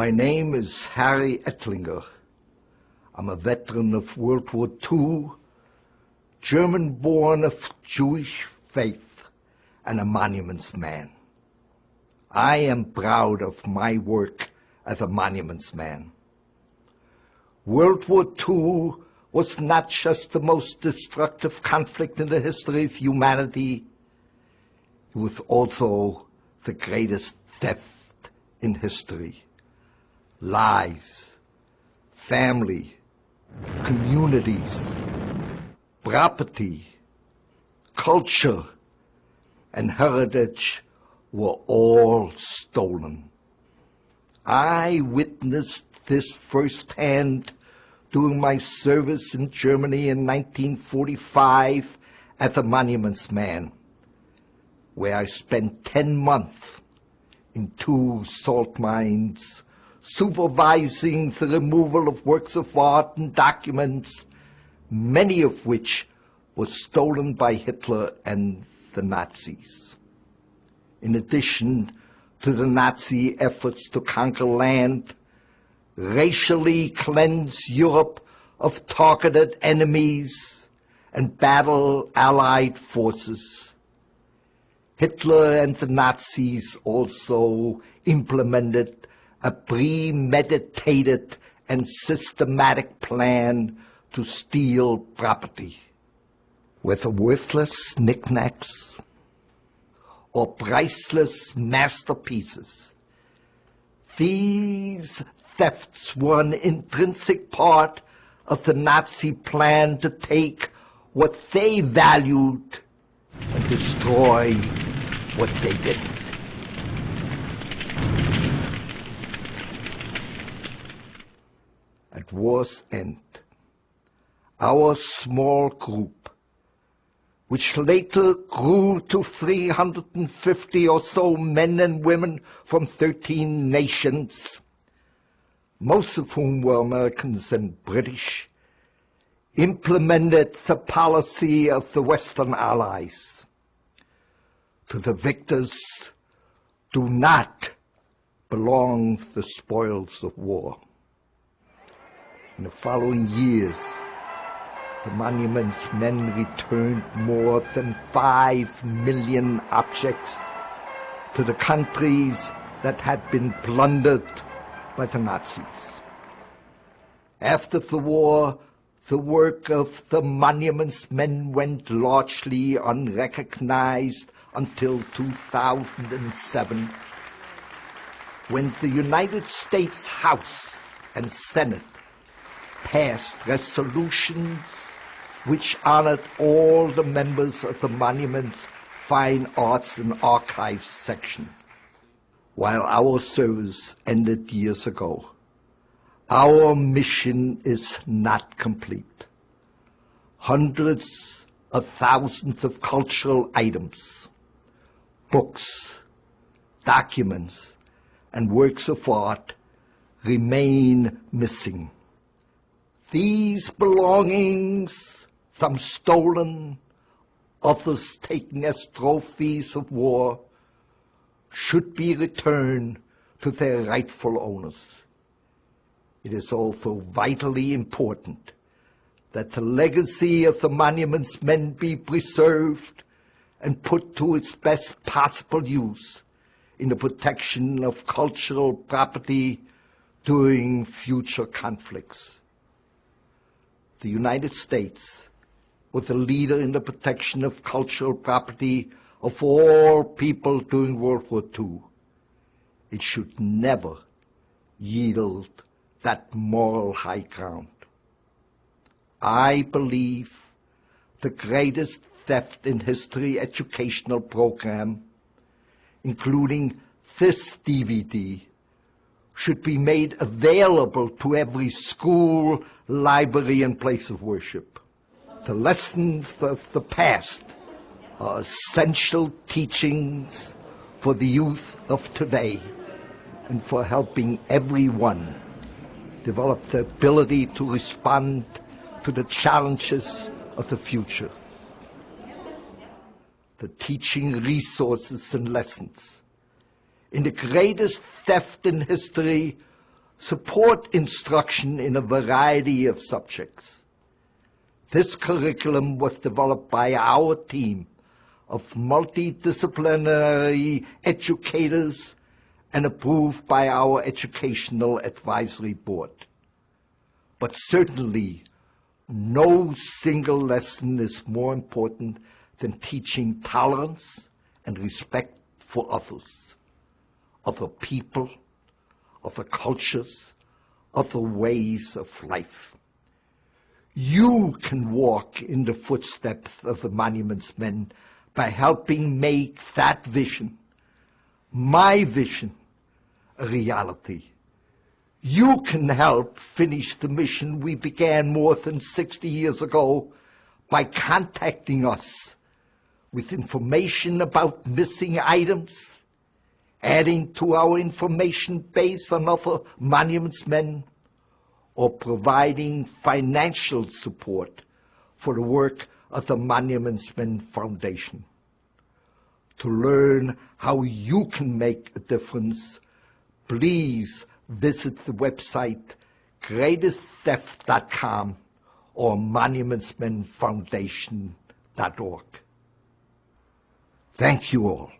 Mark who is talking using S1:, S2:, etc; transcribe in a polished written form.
S1: My name is Harry Ettlinger. I'm a veteran of World War II, German-born of Jewish faith, and a monuments man. I am proud of my work as a monuments man. World War II was not just the most destructive conflict in the history of humanity, it was also the greatest theft in history. Lives, family, communities, property, culture, and heritage were all stolen. I witnessed this firsthand during my service in Germany in 1945 as a monuments man, where I spent 10 months in 2 salt mines, supervising the removal of works of art and documents, many of which were stolen by Hitler and the Nazis. In addition to the Nazi efforts to conquer land, racially cleanse Europe of targeted enemies, and battle Allied forces, Hitler and the Nazis also implemented a premeditated and systematic plan to steal property, whether worthless knickknacks or priceless masterpieces. These thefts were an intrinsic part of the Nazi plan to take what they valued and destroy what they didn't. At war's end, our small group, which later grew to 350 or so men and women from 13 nations, most of whom were Americans and British, implemented the policy of the Western Allies. To the victors do not belong the spoils of war. In the following years, the monuments men returned more than 5 million objects to the countries that had been plundered by the Nazis. After the war, the work of the monuments men went largely unrecognized until 2007, when the United States House and Senate passed resolutions which honored all the members of the Monuments, Fine Arts and Archives section. While our service ended years ago, our mission is not complete. Hundreds of thousands of cultural items, books, documents, and works of art remain missing. These belongings, some stolen, others taken as trophies of war, should be returned to their rightful owners. It is also vitally important that the legacy of the monuments men be preserved and put to its best possible use in the protection of cultural property during future conflicts. The United States was a leader in the protection of cultural property of all people during World War II. It should never yield that moral high ground. I believe the greatest theft in history educational program, including this DVD, should be made available to every school, library, and place of worship. The lessons of the past are essential teachings for the youth of today and for helping everyone develop the ability to respond to the challenges of the future. The teaching resources and lessons in the greatest theft in history support instruction in a variety of subjects. This curriculum was developed by our team of multidisciplinary educators and approved by our Educational Advisory Board. But certainly, no single lesson is more important than teaching tolerance and respect for others, other people, other cultures, other ways of life. You can walk in the footsteps of the Monuments Men by helping make that vision, my vision, a reality. You can help finish the mission we began more than 60 years ago by contacting us with information about missing items, adding to our information base on other Monuments Men, or providing financial support for the work of the Monuments Men Foundation. To learn how you can make a difference, please visit the website greatesttheft.com or monumentsmenfoundation.org. Thank you all.